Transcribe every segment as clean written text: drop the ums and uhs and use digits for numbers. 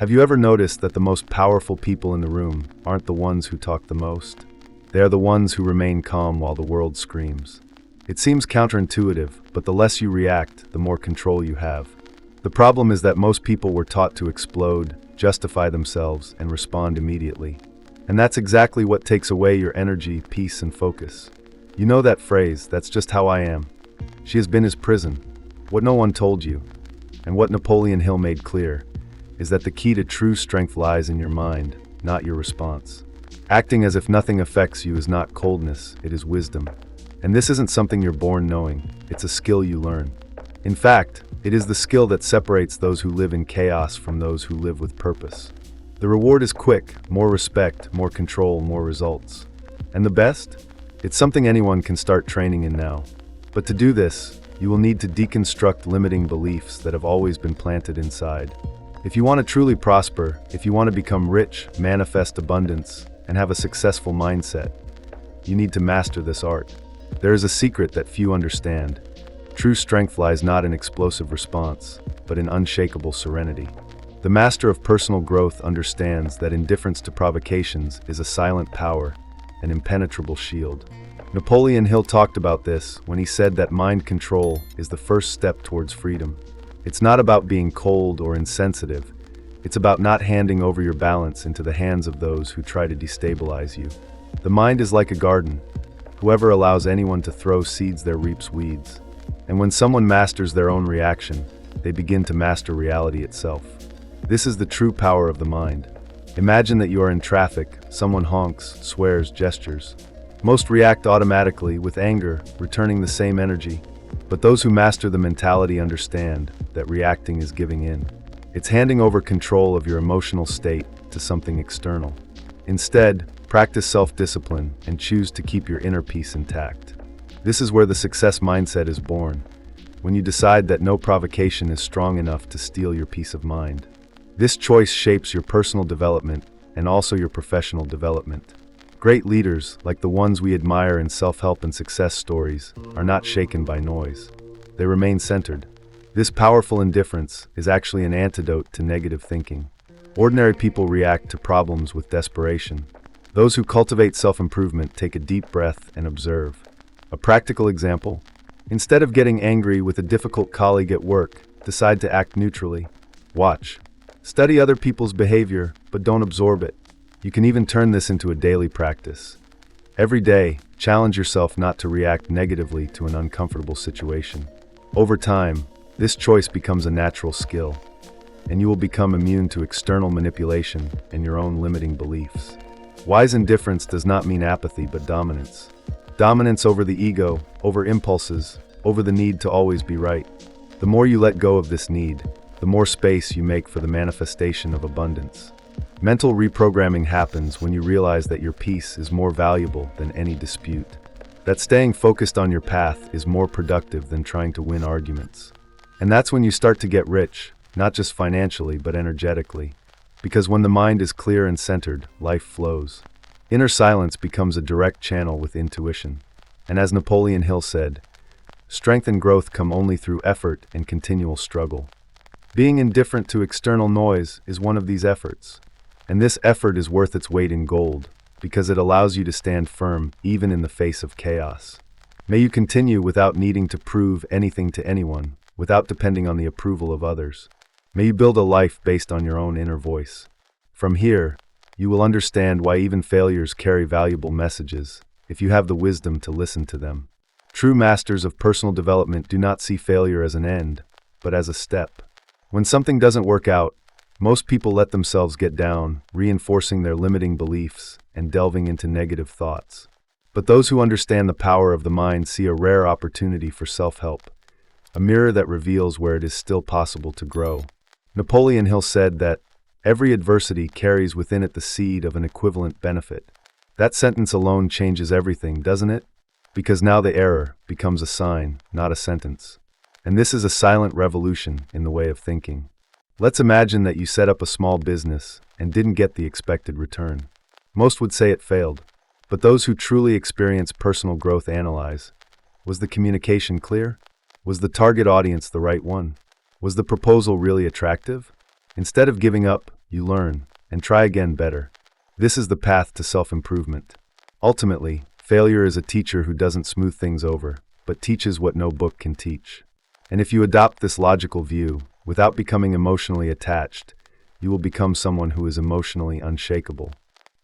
Have you ever noticed that the most powerful people in the room aren't the ones who talk the most? They are the ones who remain calm while the world screams. It seems counterintuitive, but the less you react, the more control you have. The problem is that most people were taught to explode, justify themselves, and respond immediately. And that's exactly what takes away your energy, peace, and focus. You know that phrase, "That's just how I am." She has been his prison. What no one told you, and what Napoleon Hill made clear, is that the key to true strength lies in your mind, not your response. Acting as if nothing affects you is not coldness, it is wisdom. And this isn't something you're born knowing, it's a skill you learn. In fact, it is the skill that separates those who live in chaos from those who live with purpose. The reward is quick, more respect, more control, more results. And the best? It's something anyone can start training in now. But to do this, you will need to deconstruct limiting beliefs that have always been planted inside. If you want to truly prosper, if you want to become rich, manifest abundance, and have a successful mindset, you need to master this art. There is a secret that few understand. True strength lies not in explosive response, but in unshakable serenity. The master of personal growth understands that indifference to provocations is a silent power, an impenetrable shield. Napoleon Hill talked about this when he said that mind control is the first step towards freedom. It's not about being cold or insensitive. It's about not handing over your balance into the hands of those who try to destabilize you. The mind is like a garden. Whoever allows anyone to throw seeds there reaps weeds. And when someone masters their own reaction, they begin to master reality itself. This is the true power of the mind. Imagine that you are in traffic, someone honks, swears, gestures. Most react automatically with anger, returning the same energy. But those who master the mentality understand that reacting is giving in. It's handing over control of your emotional state to something external. Instead, practice self-discipline and choose to keep your inner peace intact. This is where the success mindset is born, when you decide that no provocation is strong enough to steal your peace of mind. This choice shapes your personal development and also your professional development. Great leaders, like the ones we admire in self-help and success stories, are not shaken by noise. They remain centered. This powerful indifference is actually an antidote to negative thinking. Ordinary people react to problems with desperation. Those who cultivate self-improvement take a deep breath and observe. A practical example: instead of getting angry with a difficult colleague at work, decide to act neutrally. Watch. Study other people's behavior, but don't absorb it. You can even turn this into a daily practice. Every day, challenge yourself not to react negatively to an uncomfortable situation. Over time, this choice becomes a natural skill, and you will become immune to external manipulation and your own limiting beliefs. Wise indifference does not mean apathy, but dominance. Dominance over the ego, over impulses, over the need to always be right. The more you let go of this need, the more space you make for the manifestation of abundance. Mental reprogramming happens when you realize that your peace is more valuable than any dispute. That staying focused on your path is more productive than trying to win arguments. And that's when you start to get rich, not just financially, but energetically. Because when the mind is clear and centered, life flows. Inner silence becomes a direct channel with intuition. And as Napoleon Hill said, strength and growth come only through effort and continual struggle. Being indifferent to external noise is one of these efforts. And this effort is worth its weight in gold, because it allows you to stand firm even in the face of chaos. May you continue without needing to prove anything to anyone, without depending on the approval of others. May you build a life based on your own inner voice. From here, you will understand why even failures carry valuable messages, if you have the wisdom to listen to them. True masters of personal development do not see failure as an end, but as a step. When something doesn't work out, most people let themselves get down, reinforcing their limiting beliefs and delving into negative thoughts. But those who understand the power of the mind see a rare opportunity for self-help, a mirror that reveals where it is still possible to grow. Napoleon Hill said that every adversity carries within it the seed of an equivalent benefit. That sentence alone changes everything, doesn't it? Because now the error becomes a sign, not a sentence. And this is a silent revolution in the way of thinking. Let's imagine that you set up a small business and didn't get the expected return. Most would say it failed, but those who truly experience personal growth analyze. Was the communication clear? Was the target audience the right one? Was the proposal really attractive? Instead of giving up, you learn, and try again better. This is the path to self-improvement. Ultimately, failure is a teacher who doesn't smooth things over, but teaches what no book can teach. And if you adopt this logical view, without becoming emotionally attached, you will become someone who is emotionally unshakable.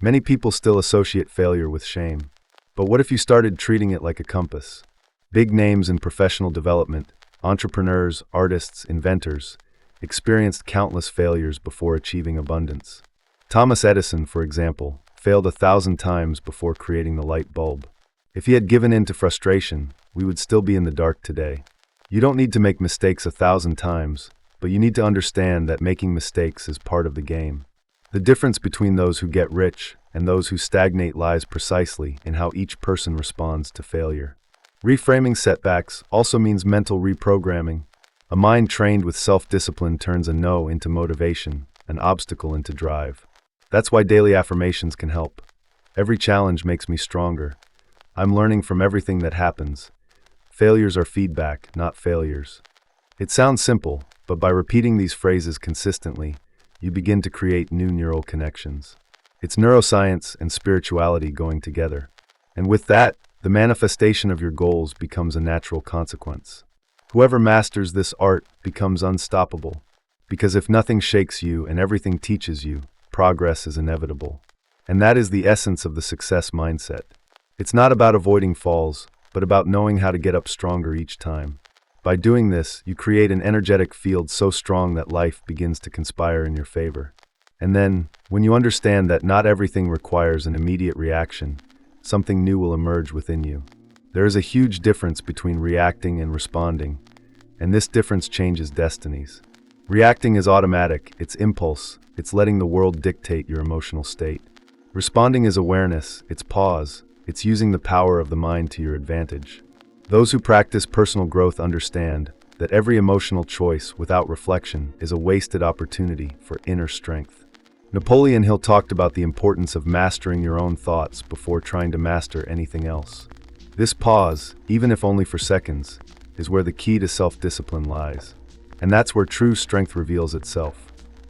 Many people still associate failure with shame. But what if you started treating it like a compass? Big names in professional development, entrepreneurs, artists, inventors, experienced countless failures before achieving abundance. Thomas Edison, for example, failed 1,000 times before creating the light bulb. If he had given in to frustration, we would still be in the dark today. You don't need to make mistakes 1,000 times, but you need to understand that making mistakes is part of the game. The difference between those who get rich and those who stagnate lies precisely in how each person responds to failure. Reframing setbacks also means mental reprogramming. A mind trained with self-discipline turns a no into motivation, an obstacle into drive. That's why daily affirmations can help. Every challenge makes me stronger. I'm learning from everything that happens. Failures are feedback, not failures. It sounds simple, but by repeating these phrases consistently, you begin to create new neural connections. It's neuroscience and spirituality going together. And with that, the manifestation of your goals becomes a natural consequence. Whoever masters this art becomes unstoppable. Because if nothing shakes you and everything teaches you, progress is inevitable. And that is the essence of the success mindset. It's not about avoiding falls, but about knowing how to get up stronger each time. By doing this, you create an energetic field so strong that life begins to conspire in your favor. And then, when you understand that not everything requires an immediate reaction, something new will emerge within you. There is a huge difference between reacting and responding, and this difference changes destinies. Reacting is automatic, it's impulse, it's letting the world dictate your emotional state. Responding is awareness, it's pause, it's using the power of the mind to your advantage. Those who practice personal growth understand that every emotional choice without reflection is a wasted opportunity for inner strength. Napoleon Hill talked about the importance of mastering your own thoughts before trying to master anything else. This pause, even if only for seconds, is where the key to self-discipline lies. And that's where true strength reveals itself.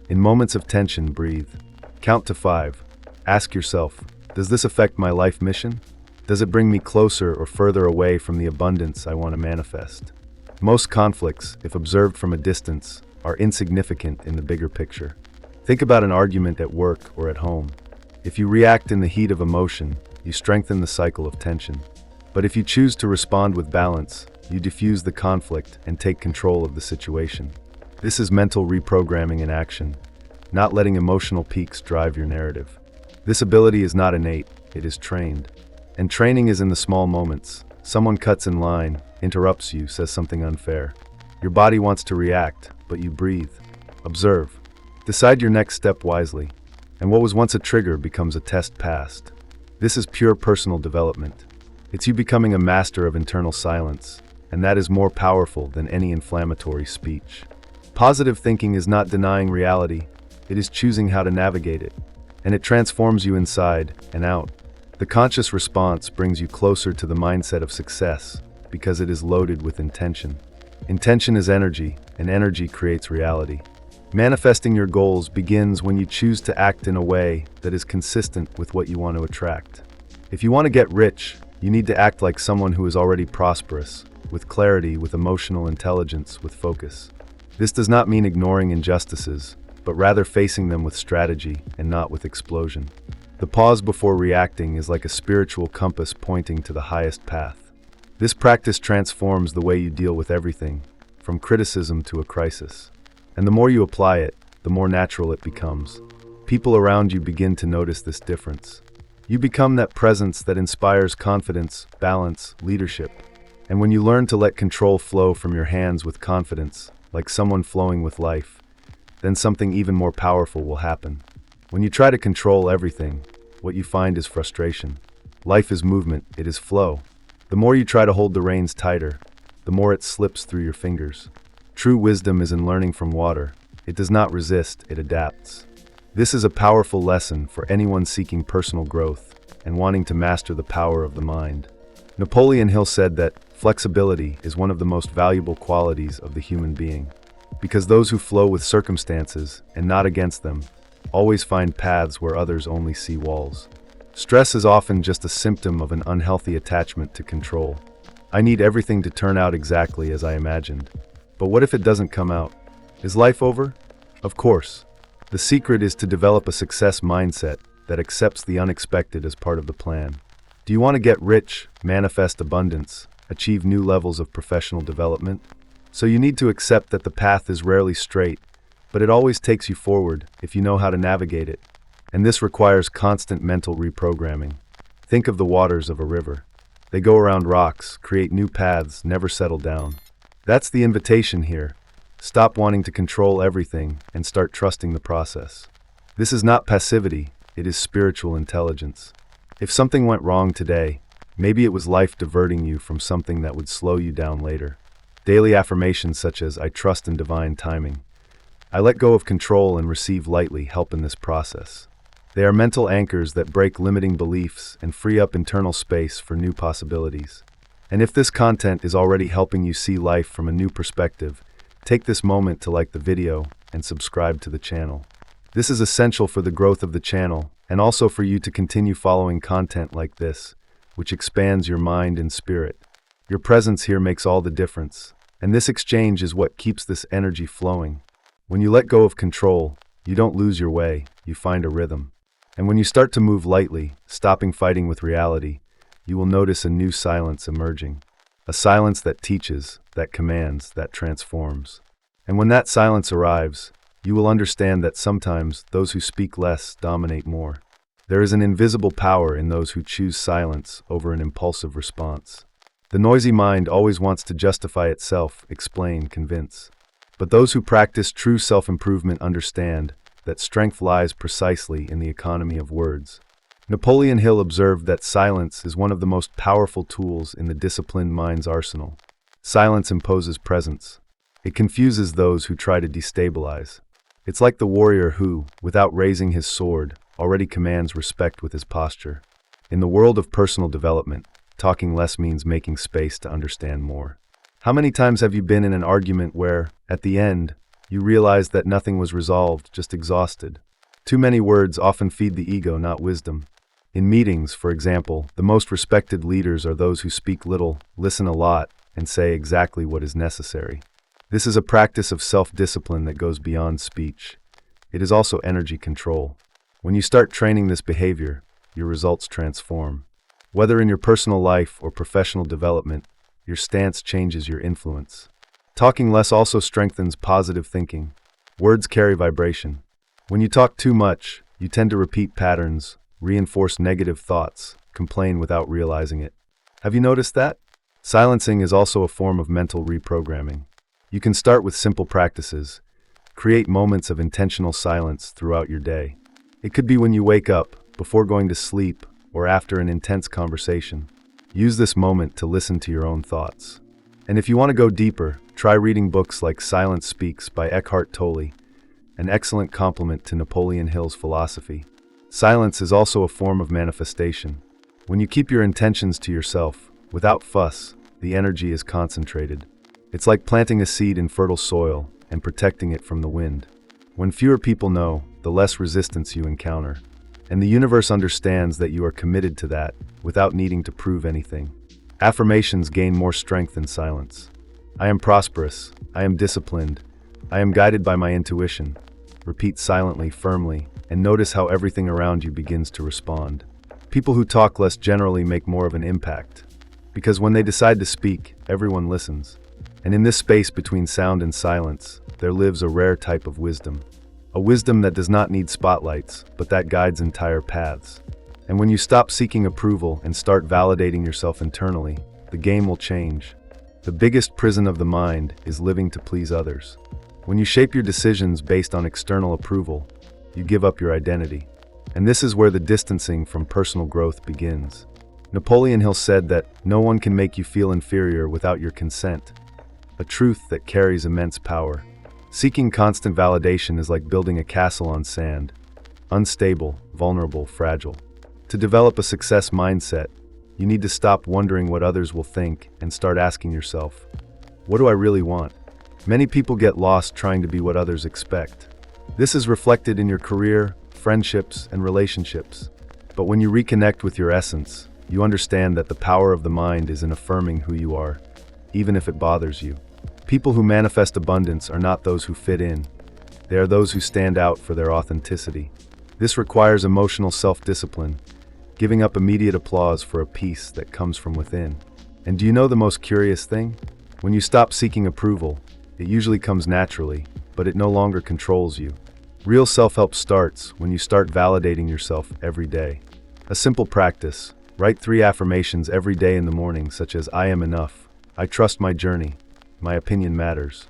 In moments of tension, breathe. Count to 5. Ask yourself, does this affect my life mission? Does it bring me closer or further away from the abundance I want to manifest? Most conflicts, if observed from a distance, are insignificant in the bigger picture. Think about an argument at work or at home. If you react in the heat of emotion, you strengthen the cycle of tension. But if you choose to respond with balance, you diffuse the conflict and take control of the situation. This is mental reprogramming in action, not letting emotional peaks drive your narrative. This ability is not innate, it is trained. And training is in the small moments. Someone cuts in line, interrupts you, says something unfair. Your body wants to react, but you breathe. Observe. Decide your next step wisely. And what was once a trigger becomes a test passed. This is pure personal development. It's you becoming a master of internal silence, and that is more powerful than any inflammatory speech. Positive thinking is not denying reality, it is choosing how to navigate it. And it transforms you inside and out. The conscious response brings you closer to the mindset of success because it is loaded with intention. Intention is energy, and energy creates reality. Manifesting your goals begins when you choose to act in a way that is consistent with what you want to attract. If you want to get rich, you need to act like someone who is already prosperous, with clarity, with emotional intelligence, with focus. This does not mean ignoring injustices, but rather facing them with strategy and not with explosion. The pause before reacting is like a spiritual compass pointing to the highest path. This practice transforms the way you deal with everything, from criticism to a crisis. And the more you apply it, the more natural it becomes. People around you begin to notice this difference. You become that presence that inspires confidence, balance, leadership. And when you learn to let control flow from your hands with confidence, like someone flowing with life, then something even more powerful will happen. When you try to control everything, what you find is frustration. Life is movement, it is flow. The more you try to hold the reins tighter, the more it slips through your fingers. True wisdom is in learning from water. It does not resist, it adapts. This is a powerful lesson for anyone seeking personal growth and wanting to master the power of the mind. Napoleon Hill said that flexibility is one of the most valuable qualities of the human being, because those who flow with circumstances and not against them always find paths where others only see walls. Stress is often just a symptom of an unhealthy attachment to control. I need everything to turn out exactly as I imagined. But what if it doesn't come out? Is life over? Of course. The secret is to develop a success mindset that accepts the unexpected as part of the plan. Do you want to get rich, manifest abundance, achieve new levels of professional development? So you need to accept that the path is rarely straight, but it always takes you forward if you know how to navigate it. And this requires constant mental reprogramming. Think of the waters of a river. They go around rocks, create new paths, never settle down. That's the invitation here. Stop wanting to control everything and start trusting the process. This is not passivity, it is spiritual intelligence. If something went wrong today, maybe it was life diverting you from something that would slow you down later. Daily affirmations such as, "I trust in divine timing. I let go of control and receive lightly," help in this process. They are mental anchors that break limiting beliefs and free up internal space for new possibilities. And if this content is already helping you see life from a new perspective, take this moment to like the video and subscribe to the channel. This is essential for the growth of the channel and also for you to continue following content like this, which expands your mind and spirit. Your presence here makes all the difference, and this exchange is what keeps this energy flowing. When you let go of control, you don't lose your way, you find a rhythm. And when you start to move lightly, stopping fighting with reality, you will notice a new silence emerging. A silence that teaches, that commands, that transforms. And when that silence arrives, you will understand that sometimes those who speak less dominate more. There is an invisible power in those who choose silence over an impulsive response. The noisy mind always wants to justify itself, explain, convince. But those who practice true self-improvement understand that strength lies precisely in the economy of words. Napoleon Hill observed that silence is one of the most powerful tools in the disciplined mind's arsenal. Silence imposes presence. It confuses those who try to destabilize. It's like the warrior who, without raising his sword, already commands respect with his posture. In the world of personal development, talking less means making space to understand more. How many times have you been in an argument where, at the end, you realized that nothing was resolved, just exhausted? Too many words often feed the ego, not wisdom. In meetings, for example, the most respected leaders are those who speak little, listen a lot, and say exactly what is necessary. This is a practice of self-discipline that goes beyond speech. It is also energy control. When you start training this behavior, your results transform. Whether in your personal life or professional development, your stance changes your influence. Talking less also strengthens positive thinking. Words carry vibration. When you talk too much, you tend to repeat patterns, reinforce negative thoughts, complain without realizing it. Have you noticed that? Silencing is also a form of mental reprogramming. You can start with simple practices. Create moments of intentional silence throughout your day. It could be when you wake up, before going to sleep, or after an intense conversation. Use this moment to listen to your own thoughts. And if you want to go deeper, try reading books like Silence Speaks by Eckhart Tolle, an excellent complement to Napoleon Hill's philosophy. Silence is also a form of manifestation. When you keep your intentions to yourself, without fuss, the energy is concentrated. It's like planting a seed in fertile soil and protecting it from the wind. When fewer people know, the less resistance you encounter. And the universe understands that you are committed to that, without needing to prove anything. Affirmations gain more strength in silence. I am prosperous. I am disciplined. I am guided by my intuition. Repeat silently, firmly, and notice how everything around you begins to respond. People who talk less generally make more of an impact. Because when they decide to speak, everyone listens. And in this space between sound and silence, there lives a rare type of wisdom. A wisdom that does not need spotlights, but that guides entire paths. And when you stop seeking approval and start validating yourself internally, the game will change. The biggest prison of the mind is living to please others. When you shape your decisions based on external approval, you give up your identity. And this is where the distancing from personal growth begins. Napoleon Hill said that no one can make you feel inferior without your consent, a truth that carries immense power. Seeking constant validation is like building a castle on sand, unstable, vulnerable, fragile. To develop a success mindset, you need to stop wondering what others will think and start asking yourself, what do I really want? Many people get lost trying to be what others expect. This is reflected in your career, friendships, and relationships. But when you reconnect with your essence, you understand that the power of the mind is in affirming who you are, even if it bothers you. People who manifest abundance are not those who fit in. They are those who stand out for their authenticity. This requires emotional self-discipline, giving up immediate applause for a peace that comes from within. And do you know the most curious thing? When you stop seeking approval, it usually comes naturally, but it no longer controls you. Real self-help starts when you start validating yourself every day. A simple practice: write 3 affirmations every day in the morning, such as "I am enough," "I trust my journey," "My opinion matters."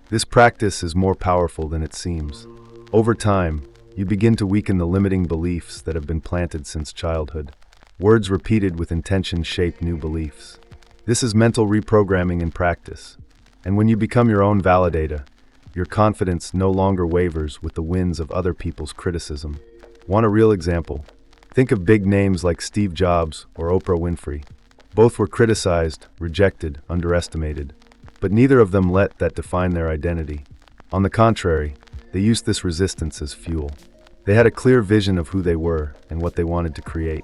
This practice is more powerful than it seems. Over time, you begin to weaken the limiting beliefs that have been planted since childhood. Words repeated with intention shape new beliefs. This is mental reprogramming in practice. And when you become your own validator, your confidence no longer wavers with the winds of other people's criticism. Want a real example? Think of big names like Steve Jobs or Oprah Winfrey. Both were criticized, rejected, underestimated. But neither of them let that define their identity. On the contrary, they used this resistance as fuel. They had a clear vision of who they were and what they wanted to create.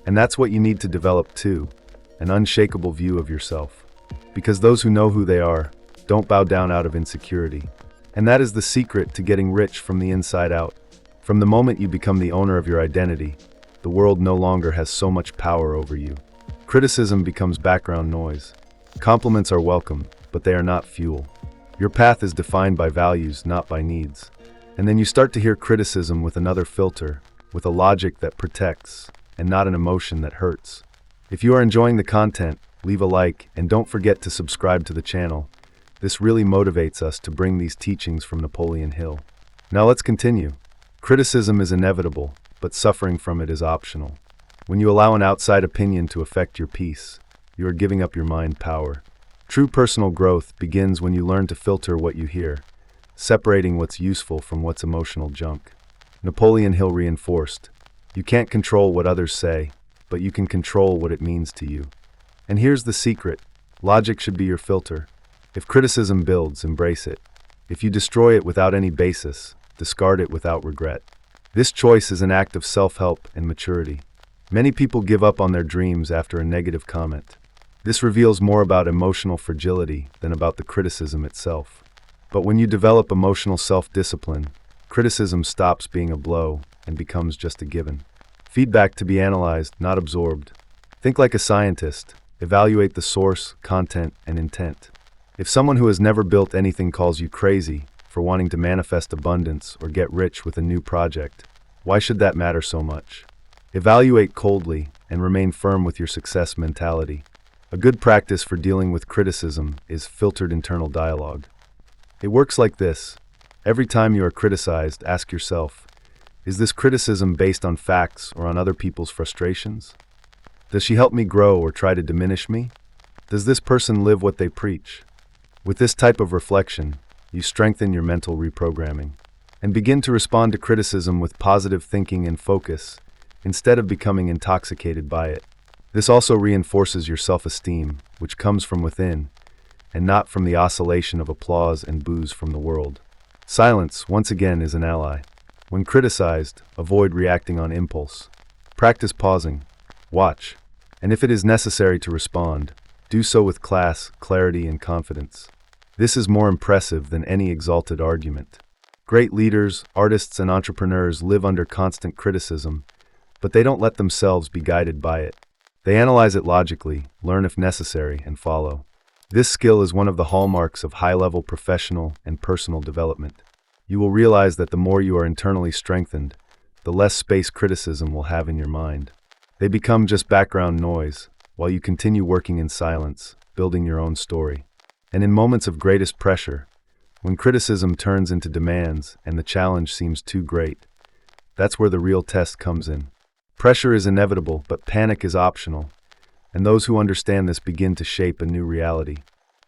And that's what you need to develop too, an unshakable view of yourself. Because those who know who they are don't bow down out of insecurity. And that is the secret to getting rich from the inside out. From the moment you become the owner of your identity, the world no longer has so much power over you. Criticism becomes background noise. Compliments are welcome, but they are not fuel. Your path is defined by values, not by needs. And then you start to hear criticism with another filter, with a logic that protects, and not an emotion that hurts. If you are enjoying the content, leave a like, and don't forget to subscribe to the channel. This really motivates us to bring these teachings from Napoleon Hill. Now let's continue. Criticism is inevitable, but suffering from it is optional. When you allow an outside opinion to affect your peace, you are giving up your mind power. True personal growth begins when you learn to filter what you hear, separating what's useful from what's emotional junk. Napoleon Hill reinforced, "You can't control what others say, but you can control what it means to you." And here's the secret: logic should be your filter. If criticism builds, embrace it. If you destroy it without any basis, discard it without regret. This choice is an act of self-help and maturity. Many people give up on their dreams after a negative comment. This reveals more about emotional fragility than about the criticism itself. But when you develop emotional self-discipline, criticism stops being a blow and becomes just a given. Feedback to be analyzed, not absorbed. Think like a scientist. Evaluate the source, content, and intent. If someone who has never built anything calls you crazy for wanting to manifest abundance or get rich with a new project, why should that matter so much? Evaluate coldly and remain firm with your success mentality. A good practice for dealing with criticism is filtered internal dialogue. It works like this. Every time you are criticized, ask yourself, is this criticism based on facts or on other people's frustrations? Does she help me grow or try to diminish me? Does this person live what they preach? With this type of reflection, you strengthen your mental reprogramming and begin to respond to criticism with positive thinking and focus instead of becoming intoxicated by it. This also reinforces your self-esteem, which comes from within, and not from the oscillation of applause and boos from the world. Silence, once again, is an ally. When criticized, avoid reacting on impulse. Practice pausing. Watch. And if it is necessary to respond, do so with class, clarity, and confidence. This is more impressive than any exalted argument. Great leaders, artists, and entrepreneurs live under constant criticism, but they don't let themselves be guided by it. They analyze it logically, learn if necessary, and follow. This skill is one of the hallmarks of high-level professional and personal development. You will realize that the more you are internally strengthened, the less space criticism will have in your mind. They become just background noise, while you continue working in silence, building your own story. And in moments of greatest pressure, when criticism turns into demands and the challenge seems too great, that's where the real test comes in. Pressure is inevitable, but panic is optional, and those who understand this begin to shape a new reality.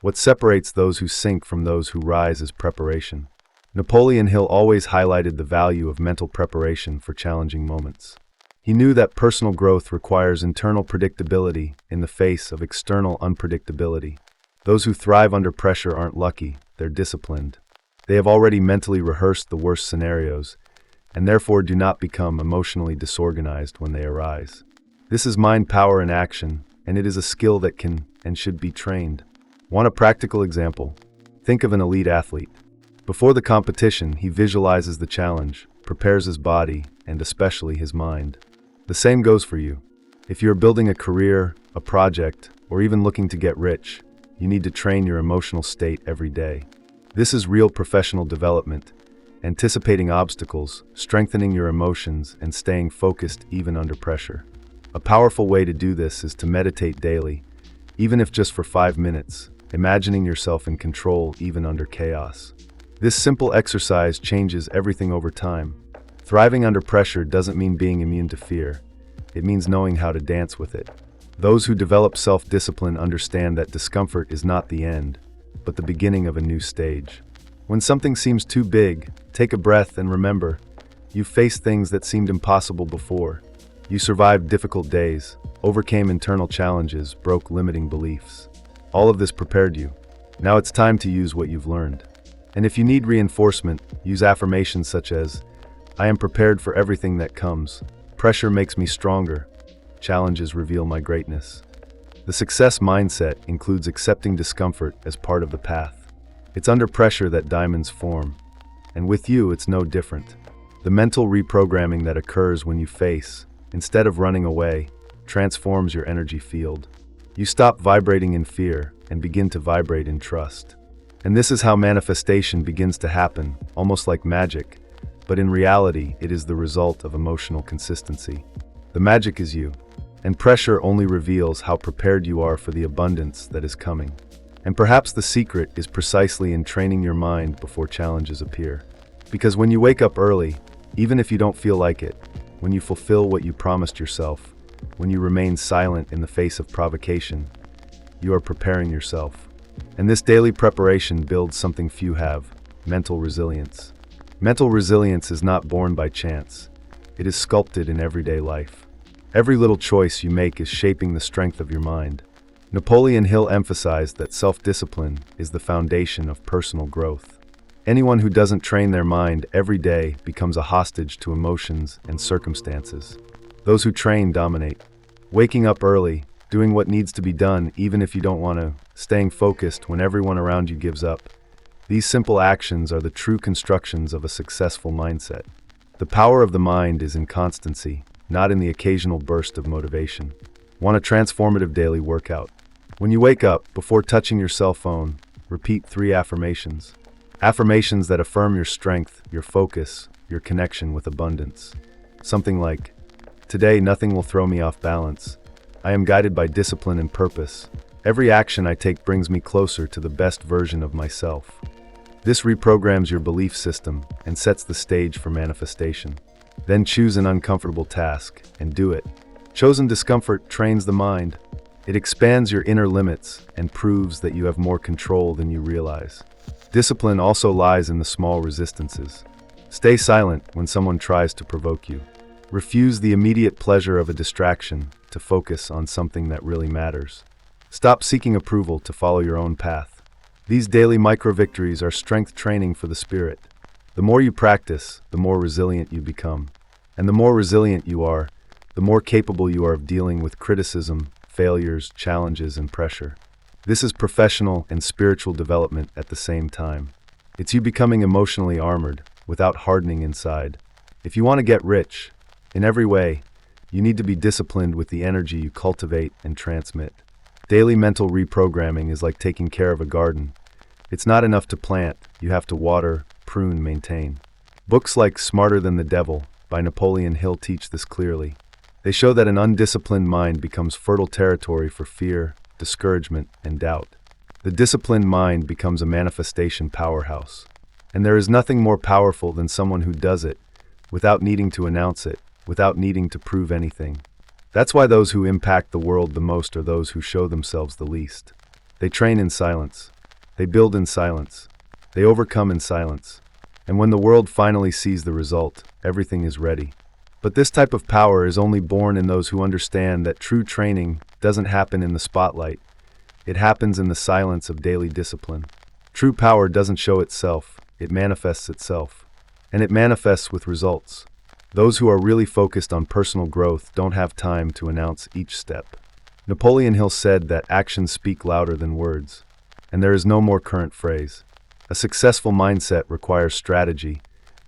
What separates those who sink from those who rise is preparation. Napoleon Hill always highlighted the value of mental preparation for challenging moments. He knew that personal growth requires internal predictability in the face of external unpredictability. Those who thrive under pressure aren't lucky, they're disciplined. They have already mentally rehearsed the worst scenarios, and therefore do not become emotionally disorganized when they arise. This is mind power in action, and it is a skill that can and should be trained. Want a practical example? Think of an elite athlete. Before the competition, he visualizes the challenge, prepares his body, and especially his mind. The same goes for you. If you're building a career, a project, or even looking to get rich, you need to train your emotional state every day. This is real professional development, anticipating obstacles, strengthening your emotions, and staying focused even under pressure. A powerful way to do this is to meditate daily, even if just for 5 minutes, imagining yourself in control even under chaos. This simple exercise changes everything over time. Thriving under pressure doesn't mean being immune to fear. It means knowing how to dance with it. Those who develop self-discipline understand that discomfort is not the end, but the beginning of a new stage. When something seems too big, take a breath and remember, you faced things that seemed impossible before. You survived difficult days, overcame internal challenges, broke limiting beliefs. All of this prepared you. Now it's time to use what you've learned. And if you need reinforcement, use affirmations such as, I am prepared for everything that comes. Pressure makes me stronger. Challenges reveal my greatness. The success mindset includes accepting discomfort as part of the path. It's under pressure that diamonds form. And with you, it's no different. The mental reprogramming that occurs when you face, instead of running away, transforms your energy field. You stop vibrating in fear and begin to vibrate in trust. And this is how manifestation begins to happen, almost like magic. But in reality, it is the result of emotional consistency. The magic is you, and pressure only reveals how prepared you are for the abundance that is coming. And perhaps the secret is precisely in training your mind before challenges appear. Because when you wake up early, even if you don't feel like it, when you fulfill what you promised yourself, when you remain silent in the face of provocation, you are preparing yourself. And this daily preparation builds something few have: mental resilience. Mental resilience is not born by chance. It is sculpted in everyday life. Every little choice you make is shaping the strength of your mind. Napoleon Hill emphasized that self-discipline is the foundation of personal growth. Anyone who doesn't train their mind every day becomes a hostage to emotions and circumstances. Those who train dominate. Waking up early, doing what needs to be done even if you don't want to, staying focused when everyone around you gives up. These simple actions are the true constructions of a successful mindset. The power of the mind is in constancy, not in the occasional burst of motivation. Want a transformative daily workout? When you wake up, before touching your cell phone, repeat 3 affirmations. Affirmations that affirm your strength, your focus, your connection with abundance. Something like, today nothing will throw me off balance. I am guided by discipline and purpose. Every action I take brings me closer to the best version of myself. This reprograms your belief system and sets the stage for manifestation. Then choose an uncomfortable task and do it. Chosen discomfort trains the mind. It expands your inner limits and proves that you have more control than you realize. Discipline also lies in the small resistances. Stay silent when someone tries to provoke you. Refuse the immediate pleasure of a distraction to focus on something that really matters. Stop seeking approval to follow your own path. These daily micro-victories are strength training for the spirit. The more you practice, the more resilient you become. And the more resilient you are, the more capable you are of dealing with criticism, failures, challenges, and pressure. This is professional and spiritual development at the same time. It's you becoming emotionally armored, without hardening inside. If you want to get rich, in every way, you need to be disciplined with the energy you cultivate and transmit. Daily mental reprogramming is like taking care of a garden. It's not enough to plant, you have to water, prune, maintain. Books like Smarter Than the Devil by Napoleon Hill teach this clearly. They show that an undisciplined mind becomes fertile territory for fear, discouragement, and doubt. The disciplined mind becomes a manifestation powerhouse. And there is nothing more powerful than someone who does it, without needing to announce it, without needing to prove anything. That's why those who impact the world the most are those who show themselves the least. They train in silence. They build in silence. They overcome in silence. And when the world finally sees the result, everything is ready. But this type of power is only born in those who understand that true training doesn't happen in the spotlight. It happens in the silence of daily discipline. True power doesn't show itself. it manifests itself. And it manifests with results. Those who are really focused on personal growth don't have time to announce each step. Napoleon Hill said that actions speak louder than words. And there is no more current phrase. A successful mindset requires strategy,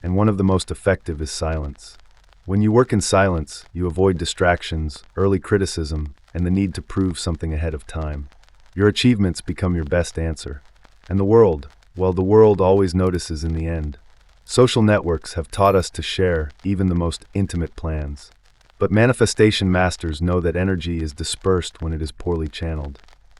and one of the most effective is silence. When you work in silence, you avoid distractions, early criticism, and the need to prove something ahead of time. Your achievements become your best answer. And the world, well, the world always notices in the end. Social networks have taught us to share even the most intimate plans. But manifestation masters know that energy is dispersed when it is poorly channeled.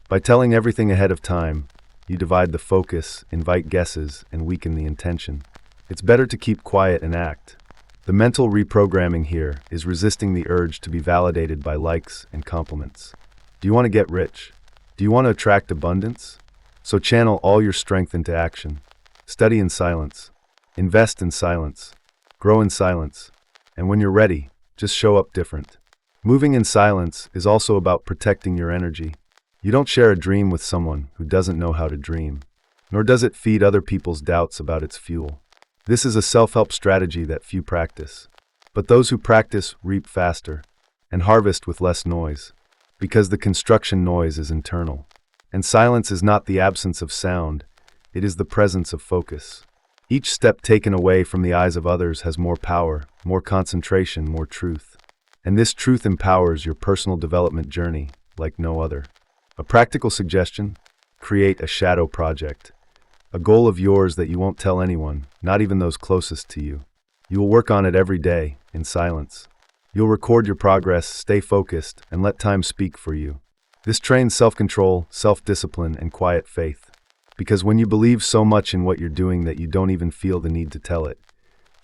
By telling everything ahead of time, you divide the focus, invite guesses, and weaken the intention. It's better to keep quiet and act. The mental reprogramming here is resisting the urge to be validated by likes and compliments. Do you want to get rich? Do you want to attract abundance? So channel all your strength into action. Study in silence. Invest in silence. Grow in silence. And when you're ready, just show up different. Moving in silence is also about protecting your energy. You don't share a dream with someone who doesn't know how to dream, nor does it feed other people's doubts about its fuel. This is a self-help strategy that few practice. But those who practice reap faster and harvest with less noise, because the construction noise is internal. And silence is not the absence of sound, it is the presence of focus. Each step taken away from the eyes of others has more power, more concentration, more truth. And this truth empowers your personal development journey like no other. A practical suggestion: create a shadow project. A goal of yours that you won't tell anyone, not even those closest to you. You will work on it every day, in silence. You'll record your progress, stay focused, and let time speak for you. This trains self-control, self-discipline, and quiet faith. Because when you believe so much in what you're doing that you don't even feel the need to tell it,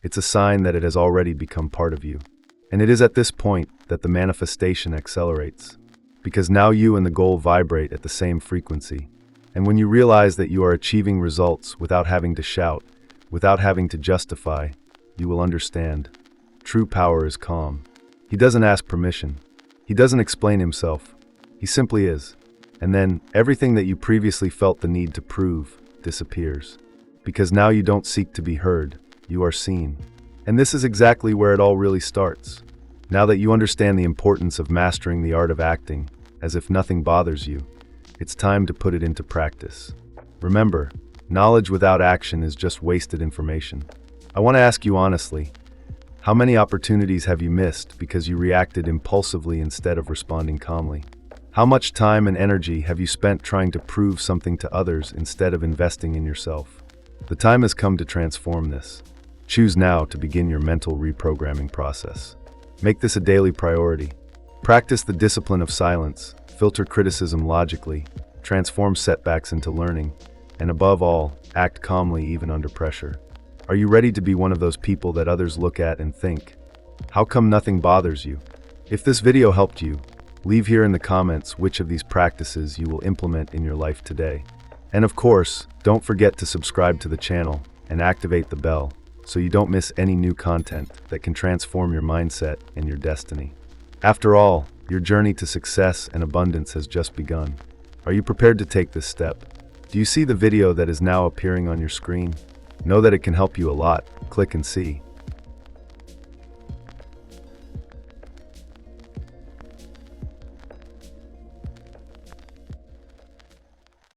it's a sign that it has already become part of you. And it is at this point that the manifestation accelerates. Because now you and the goal vibrate at the same frequency. And when you realize that you are achieving results without having to shout, without having to justify, you will understand. True power is calm. He doesn't ask permission. He doesn't explain himself. He simply is. And then, everything that you previously felt the need to prove disappears. Because now you don't seek to be heard, you are seen. And this is exactly where it all really starts. Now that you understand the importance of mastering the art of acting, as if nothing bothers you, it's time to put it into practice. Remember, knowledge without action is just wasted information. I want to ask you honestly, how many opportunities have you missed because you reacted impulsively instead of responding calmly? How much time and energy have you spent trying to prove something to others instead of investing in yourself? The time has come to transform this. Choose now to begin your mental reprogramming process. Make this a daily priority. Practice the discipline of silence, filter criticism logically, transform setbacks into learning, and above all, act calmly even under pressure. Are you ready to be one of those people that others look at and think, how come nothing bothers you? If this video helped you, leave here in the comments which of these practices you will implement in your life today. And of course, don't forget to subscribe to the channel and activate the bell so you don't miss any new content that can transform your mindset and your destiny. After all, your journey to success and abundance has just begun. Are you prepared to take this step? Do you see the video that is now appearing on your screen? Know that it can help you a lot. Click and see.